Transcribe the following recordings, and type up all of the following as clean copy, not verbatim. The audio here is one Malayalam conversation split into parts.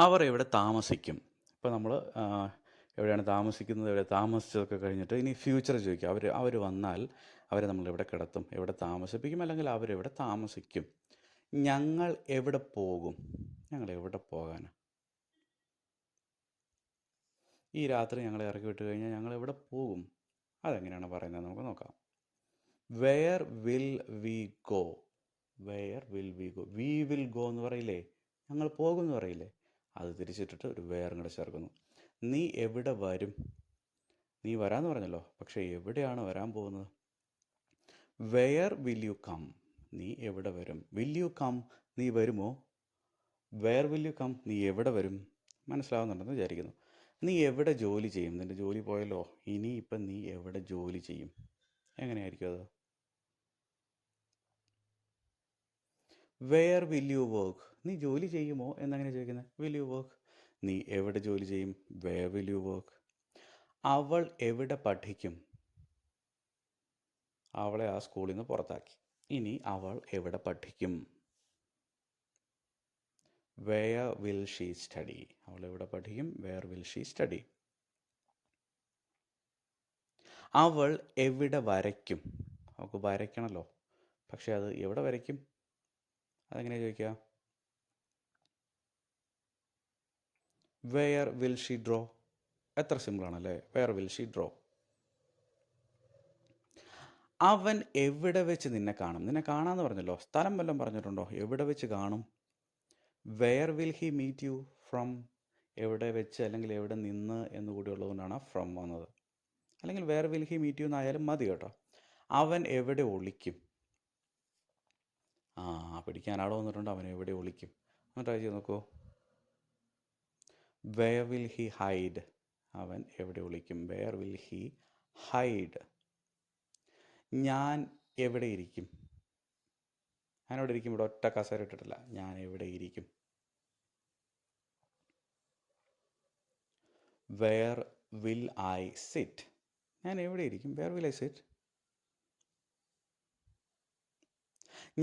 അവർ എവിടെ താമസിക്കും. ഇപ്പോൾ നമ്മൾ എവിടെയാണ് താമസിക്കുന്നത്, എവിടെ താമസിച്ചതൊക്കെ കഴിഞ്ഞിട്ട് ഇനി ഫ്യൂച്ചർ ചോദിക്കുക. അവർ വന്നാൽ അവരെ നമ്മൾ എവിടെ കിടത്തും, എവിടെ താമസിപ്പിക്കും, അല്ലെങ്കിൽ അവരെവിടെ താമസിക്കും. ഞങ്ങൾ എവിടെ പോകും, ഞങ്ങൾ എവിടെ പോകാൻ. ഈ രാത്രി ഞങ്ങളെ ഇറക്കി വിട്ട് കഴിഞ്ഞാൽ ഞങ്ങൾ എവിടെ പോകും. അതെങ്ങനെയാണ് പറയുന്നത് നമുക്ക് നോക്കാം. Where will we go. Where will we go. We will go എന്ന് പറയില്ലേ, ഞങ്ങൾ പോകും എന്ന് പറയില്ലേ, അത് തിരിച്ചിട്ടിട്ട് ഒരു വെയർ കൂടെ ചേർക്കുന്നു. നീ എവിടെ വരും. നീ വരാമെന്ന് പറഞ്ഞല്ലോ, പക്ഷേ എവിടെയാണ് വരാൻ പോകുന്നത്. Where will you come. നീ എവിടെ വരും. വിൽ യു കം, നീ വരുമോ. വെയർ വിൽ യു കം, നീ എവിടെ വരും. മനസ്സിലാവുന്നുണ്ടെന്ന് വിചാരിക്കുന്നു. നീ എവിടെ ജോലി ചെയ്യും. നിൻ്റെ ജോലി പോയല്ലോ, ഇനി ഇപ്പം നീ എവിടെ ജോലി ചെയ്യും. എങ്ങനെയായിരിക്കും അത്. Where will you work. നീ ജോലി ചെയ്യുമോ എന്നങ്ങനെ ചോദിക്കുന്നത്. Will you work. നീ എവിടെ ജോലി ചെയ്യും. Where will you work. അവൾ എവിടെ പഠിക്കും. അവളെ ആ സ്കൂളിൽ നിന്ന് പുറത്താക്കി. ഇനി അവൾ എവിടെ പഠിക്കും. Where will she study. അവൾ എവിടെ പഠിക്കും. Where will she study. അവൾ എവിടെ വരയ്ക്കും. അവൾക്ക് വരയ്ക്കണമല്ലോ, പക്ഷെ അത് എവിടെ വരയ്ക്കും. അതെങ്ങനെയാണ് ചോദിക്കുക. Where will she draw. എത്ര സിമ്പിളാണല്ലേ. Where will she draw. അവൻ എവിടെ വെച്ച് നിന്നെ കാണും. നിന്നെ കാണാമെന്ന് പറഞ്ഞല്ലോ, സ്ഥലം വല്ലതും പറഞ്ഞിട്ടുണ്ടോ. എവിടെ വെച്ച് കാണും. Where will he meet you from. എവിടെ വെച്ച് അല്ലെങ്കിൽ എവിടെ നിന്ന് എന്നുകൂടി ഉള്ളതുകൊണ്ടാണ് ഫ്രം വന്നത്. അല്ലെങ്കിൽ where will he meet you എന്നായാലും മതി കേട്ടോ. അവൻ എവിടെ ഒളിക്കും. പിടിക്കാൻ ആളോ വന്നിട്ടുണ്ട്. അവൻ എവിടെ ഒളിക്കും. ഒന്ന് ട്രൈ ചെയ്ത് നോക്കൂ. Where will he hide. അവൻ എവിടെ ഒളിക്കും. Where will he hide. ഞാൻ എവിടെ ഇരിക്കും. ഞാനെവിടെ ഇരിക്കും. ഇവിടെ ഒറ്റ കസേര ഇട്ടിട്ടില്ല. ഞാൻ എവിടെ ഇരിക്കും. Where will I sit. ഞാൻ എവിടെ ഇരിക്കും. Where will I sit.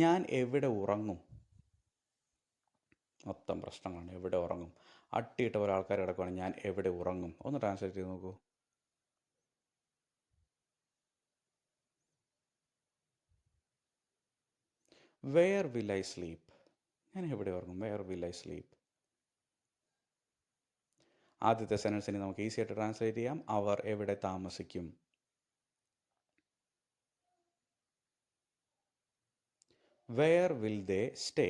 ഞാൻ എവിടെ ഉറങ്ങും. മൊത്തം പ്രശ്നങ്ങളാണ്. എവിടെ ഉറങ്ങും. അട്ടിയിട്ട പോലെ ആൾക്കാർ കിടക്കുവാണ്. ഞാൻ എവിടെ ഉറങ്ങും. ഒന്ന് ട്രാൻസ്ലേറ്റ് ചെയ്ത് നോക്കൂ. Where will I sleep. ഞാൻ എവിടെ ഉറങ്ങും. Where will I sleep. ആദ്യത്തെ സെൻറ്റൻസിനെ നമുക്ക് ഈസി ആയിട്ട് ട്രാൻസ്ലേറ്റ് ചെയ്യാം. അവർ എവിടെ താമസിക്കും. Where will they stay.